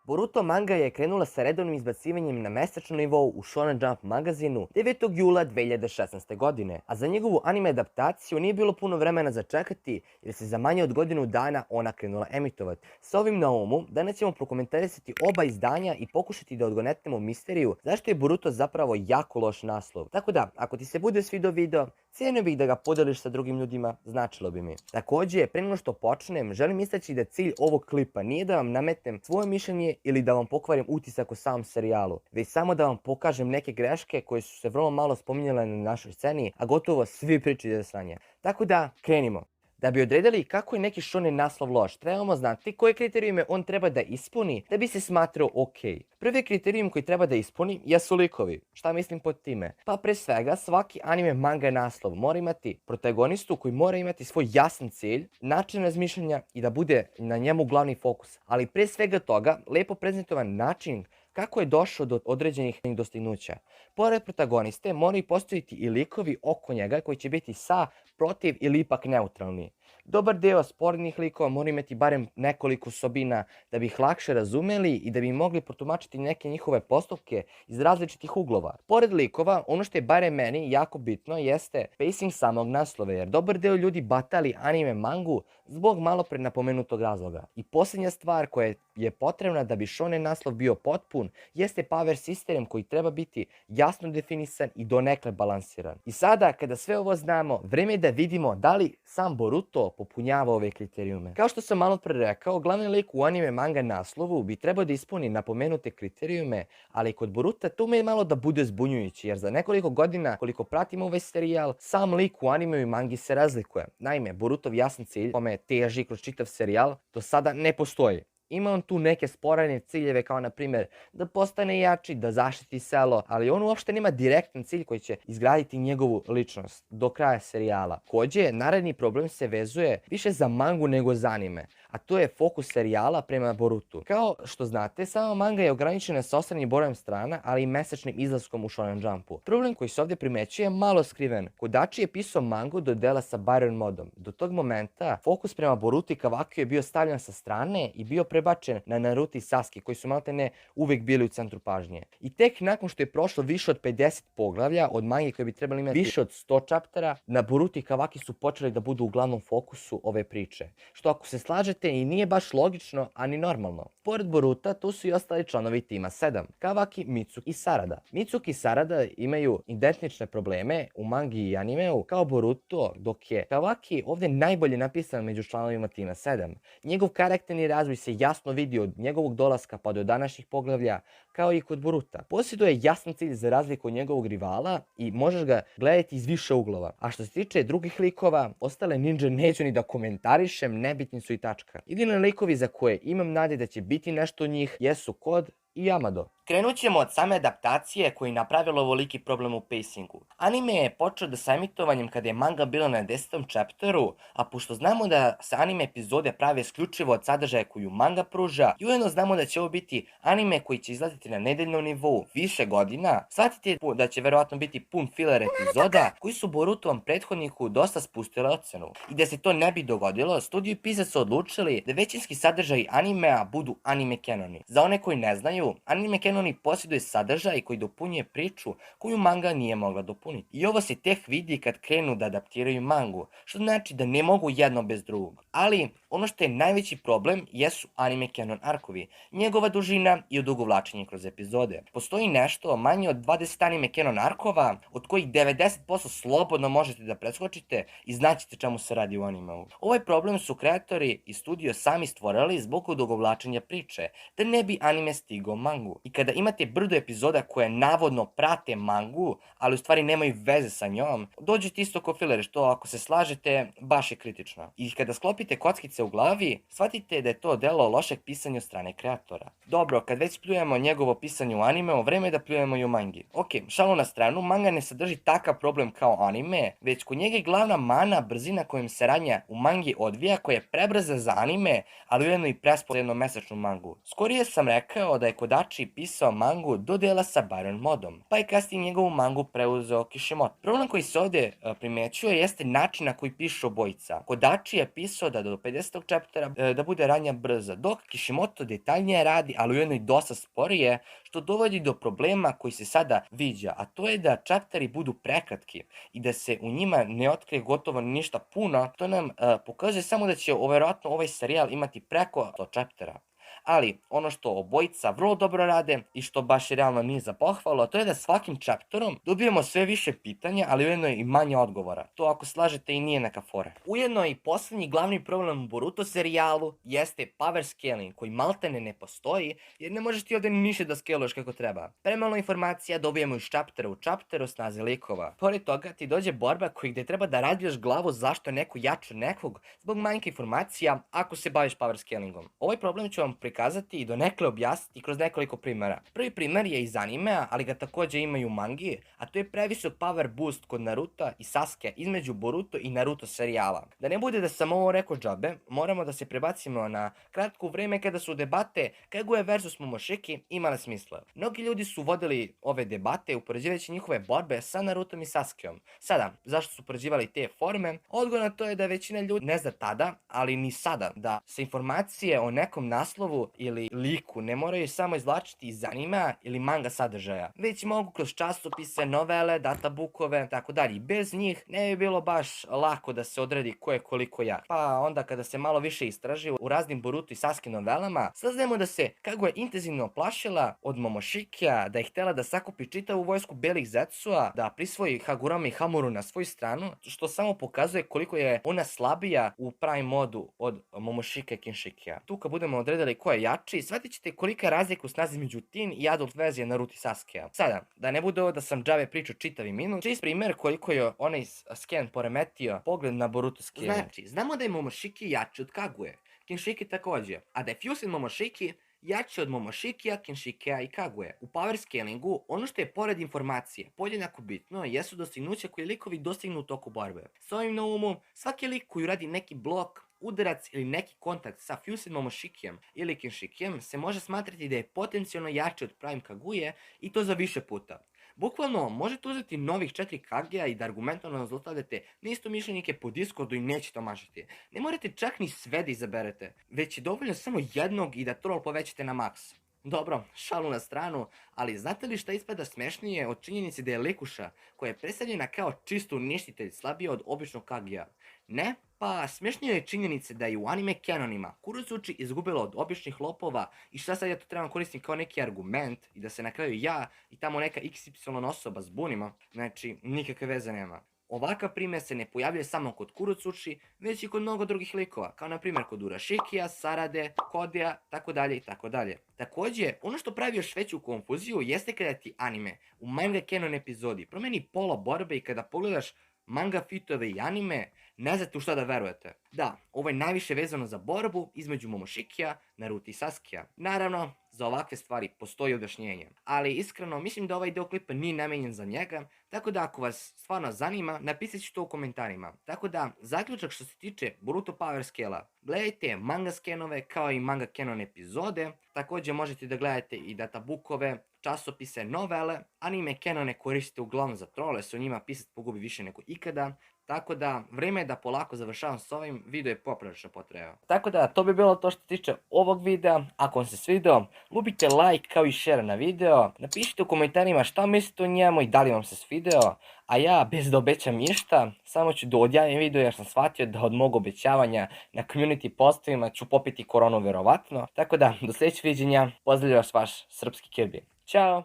Boruto manga je krenula sa redovnim izbacivanjem na mesečnom nivou u Shonen Jump magazinu 9. jula 2016. godine, a za njegovu anime adaptaciju nije bilo puno vremena za čekati jer se za manje od godinu dana ona krenula emitovati. Sa ovim na umu, danas ćemo prokomentarisati oba izdanja i pokušati da odgonetnemo misteriju zašto je Boruto zapravo jako loš naslov. Tako da, ako ti se bude svidao video, cijenio bih da ga podeliš sa drugim ljudima, značilo bi mi. Također, pre nego što počnem, želim istaći da cilj ovog klipa nije da vam nametnem svoje mišljenje ili da vam pokvarim utisak o samom serijalu, već samo da vam pokažem neke greške koje su se vrlo malo spominjale na našoj sceni, a gotovo svi pričaju za sranje. Tako da, krenimo. Da bi odredili kako je neki shonen naslov loš, trebamo znati koje kriterijume on treba da ispuni da bi se smatrao ok. Prvi kriterijum koji treba da ispuni jesu likovi. Šta mislim pod time? Pa pre svega svaki anime manga naslov mora imati protagonistu koji mora imati svoj jasan cilj, način razmišljanja i da bude na njemu glavni fokus. Ali pre svega toga lepo prezentovan način kako je došao do određenih dostignuća. Pored protagoniste moraju postojiti i likovi oko njega koji će biti sa, protiv ili ipak neutralni. Dobar deo spornih likova mora imati barem nekoliko osobina da bi ih lakše razumeli i da bi mogli protumačiti neke njihove postupke iz različitih uglova. Pored likova, ono što je barem meni jako bitno jeste pacing samog naslova, jer dobar deo ljudi batali anime mangu zbog malo pre napomenutog razloga. I posljednja stvar koja je potrebna da bi shonen naslov bio potpun jeste power sistem koji treba biti jasno definisan i donekle balansiran. I sada, kada sve ovo znamo, vreme je da vidimo da li sam Boruto popunjava ove kriterijume. Kao što sam malo pre rekao, glavni lik u anime manga naslovu bi trebao da ispuni napomenute kriterijume, ali kod Boruta to ume malo da bude zbunjujući, jer za nekoliko godina koliko pratimo ovaj serijal, sam lik u anime i mangi se razlikuje. Naime, Borutov jasan cilj, kome teži kroz čitav serijal, do sada ne postoji. Ima on tu neke sporane ciljeve kao na primjer da postane jači, da zaštiti selo, ali on uopšte nema direktan cilj koji će izgraditi njegovu ličnost do kraja serijala. Također, naredni problem se vezuje više za mangu nego za anime, a to je fokus serijala prema Borutu. Kao što znate, sama manga je ograničena sa osrednjim brojem strana, ali i mesečnim izlaskom u Shonen Jumpu. Problem koji se ovdje primećuje je malo skriven. Kodachi je pisao mangu do dela sa Byron modom. Do tog momenta fokus prema Borutu i Kawakiju je bio stavljen sa strane i bio prebačen na Naruto i Sasuke koji su maltene uvijek bili u centru pažnje. I tek nakon što je prošlo više od 50 poglavlja od mangi koje bi trebali imati više od 100 chaptera, na Boruto i Kawaki su počeli da budu u glavnom fokusu ove priče. Što ako se slažete i nije baš logično, a ni normalno. Pored Boruta tu su i ostali članovi tima 7, Kawaki, Mitsuki i Sarada. Mitsuki i Sarada imaju identične probleme u mangi i animeu kao Boruto, dok je Kawaki ovdje najbolje napisan među članovima tima 7. Njegov karakterni razvoj se jasno vidi od njegovog dolaska pa do današnjih poglavlja, kao i kod Boruta. Posjeduje jasan cilj za razliku od njegovog rivala i možeš ga gledati iz više uglova. A što se tiče drugih likova, ostale ninja neću ni da komentarišem, nebitni su i tačka. Jedini likovi za koje imam nade da će biti nešto od njih jesu Kod i Yamado. Krenut ćemo od same adaptacije koji je napravila ovoliki problem u pacingu. Anime je počeo sa emitovanjem kada je manga bila na 10. chapteru, a pošto znamo da se anime epizode prave isključivo od sadržaja koju manga pruža, i ujedno znamo da će ovo biti anime koji će izlaziti na nedeljnom nivou više godina, shvatite da će verovatno biti pun filler epizoda koji su Borutovom prethodniku dosta spustile ocenu. I da se to ne bi dogodilo, studio i pisac su odlučili da većinski sadržaj animea budu anime canoni. Za one koji ne znaju, anime canon posjeduje sadržaj koji dopunjuje priču koju manga nije mogla dopuniti. I ovo se tek vidi kad krenu da adaptiraju mangu, što znači da ne mogu jedno bez drugog. Ali ono što je najveći problem jesu anime canon arkovi, njegova dužina i odugovlačenje kroz epizode. Postoji nešto manje od 20 anime canon arkova, od kojih 90% slobodno možete da preskočite i znaćete čemu se radi u animeu. Ovaj problem su kreatori i studio sami stvorili zbog odugovlačenja priče, da ne bi anime stigao mangu. I kada imate brdo epizoda koje navodno prate mangu, ali u stvari nemaju veze sa njom, dođete isto ko filler, što ako se slažete, baš je kritično. I kada sklopite kockice u glavi, shvatite da je to delo lošeg pisanja od strane kreatora. Dobro, kad već pljujemo njegovo pisanje u animeu, vreme je da pljujemo i u mangi. Ok, šalu na stranu, manga ne sadrži takav problem kao anime, već kod njega je glavna mana brzina kojom se radnja u mangi odvija, koja je prebrza za anime, ali ujedno i prespora jednomesečnu mangu. Skorije sam rekao da je Kodachi pisao mangu do dela sa Byron modom, pa je kasnije njegovu mangu preuzeo Kishimoto. Problem koji se ovdje primećuje jeste način na koji pišu obojica. Kodachi je pisao da do 50. chaptera da bude radnja brza, dok Kishimoto detaljnije radi, ali ujedno i dosta sporije, što dovodi do problema koji se sada viđa, a to je da chapteri budu prekratki i da se u njima ne otkrije gotovo ništa puno. To nam pokazuje samo da će vjerojatno ovaj serijal imati preko 100 chaptera. Ali ono što obojica vrlo dobro rade i što baš realno nije za pohvalu, a to je da svakim chapterom dobijemo sve više pitanja, ali ujedno i manje odgovora. To ako slažete i nije neka fora. Ujedno i posljednji glavni problem u Boruto serijalu jeste power scaling, koji maltene ne postoji jer ne možeš ti ovdje ništa da scaluješ kako treba. Premalo informacija dobijemo iz chaptera u chapteru snaze likova. Pored toga ti dođe borba koji gdje treba da razbiješ glavu zašto je neko jači od nekog zbog manjka informacija ako se baviš power scalingom. Ovaj problem ću vam prikazati i donekle objasniti kroz nekoliko primjera. Prvi primjer je iz animea, ali ga također imaju u mangi, a to je previsok power boost kod Naruta i Sasuke između Boruto i Naruto serijala. Da ne bude da sam ovo rekao džabe, moramo da se prebacimo na kratko vrijeme kada su debate Kaguya vs Momoshiki imale smisla. Mnogi ljudi su vodili ove debate upoređivajući njihove borbe sa Narutom i Sasukeom. Sada, zašto su upoređivali te forme? Odgovor na to je da većina ljudi ne zna tada, ali ni sada, da se informacije o nekom naslovu ili liku ne moraju samo izvlačiti iz anima ili manga sadržaja, već mogu kroz časopise, novele, databukove, tako dalje. Bez njih ne bi bilo baš lako da se odredi ko je koliko jak. Pa onda kada se malo više istraži u raznim Boruto i Sasuke novelama, saznajemo da se Kaguya intenzivno plašila od Momoshikija, da je htjela da sakupi čitavu vojsku belih Zetsua, da prisvoji Hagurami Hamuru na svoju stranu, što samo pokazuje koliko je ona slabija u prime modu od Momoshike i Kinshikija. Tu kad budemo odredili ko je jači, shvatit ćete kolika je razlika u snazi među teen i adult verzije Naruto i Sasuke. Sada, da ne bude ovo da sam džabe pričao čitavi minut, čist primjer koliko je onaj scan poremetio pogled na Boruto scan. Znači, znamo da je Momoshiki jači od Kaguye, Kinshiki također, a da je Fusen Momoshiki jači od Momoshikija, Kinshikija i Kaguye. U power scalingu, ono što je pored informacije podjednako bitno jesu dostignuća koje likovi dostignu u toku borbe. S ovim na umu, svaki lik koji radi neki blok, udarac ili neki kontakt sa Fusen Momoshikijem ili Kinshikijem se može smatrati da je potencijalno jači od Prime Kaguye i to za više puta. Bukvalno možete uzeti novih 4 Kageja i da argumentovno zaustavljate neistomišljenike po Discordu i nećete omašiti. Ne morate čak ni sve da izaberete, već je dovoljno samo jednog i da troll povećate na maks. Dobro, šalu na stranu, ali znate li šta ispada smešnije od činjenici da je Likuša, koja je predstavljena kao čisto uništitelj, slabija od običnog Kageja? Ne? Pa smešnije je činjenice da je u anime kanonima Kurozuchi izgubila od običnih lopova i šta sad ja to trebam koristiti kao neki argument i da se na kraju ja i tamo neka XY osoba zbunimo, znači nikakve veze nema. Ovakav primjer se ne pojavljuje samo kod Kurozuchi, već i kod mnogo drugih likova, kao na primjer kod Urashikija, Sarade, Kodeja, tako dalje i tako dalje. Također, ono što pravi još veću konfuziju jeste kada ti anime u manga canon epizodi promeni pola borbe i kada pogledaš manga fitove i anime, ne znate u šta da verujete. Da, ovo je najviše vezano za borbu između Momoshikija, Naruto i Sasukija. Naravno, za ovakve stvari postoji objašnjenje. Ali iskreno, mislim da ovaj deo klipa nije namijenjen za njega, tako da ako vas stvarno zanima, napisat ću to u komentarima. Tako da, zaključak što se tiče Boruto Power Scale-a, gledajte manga skenove kao i manga canon epizode, također možete da gledate i databukove, časopise, novele, anime canone koristite uglavnom za trole, se o njima pisat pogubi više nego ikada, tako da vrijeme je da polako završavam s ovim, video je poprilično potrajao. Tako da to bi bilo to što se tiče ovog videa, ako vam se svidio, lupite like kao i share na video, napišite u komentarima šta mislite o njemu i da li vam se svidio, a ja bez da obećam ništa, samo ću da odjavim video jer sam shvatio da od mog obećavanja na community postovima ću popiti koronu verovatno, tako da do sljedećeg viđenja, pozdravljam vas vaš srpski Kirby. Ćao!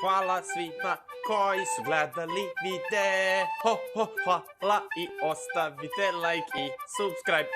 Hvala svima koji su gledali video, hvala i ostavite like i subscribe.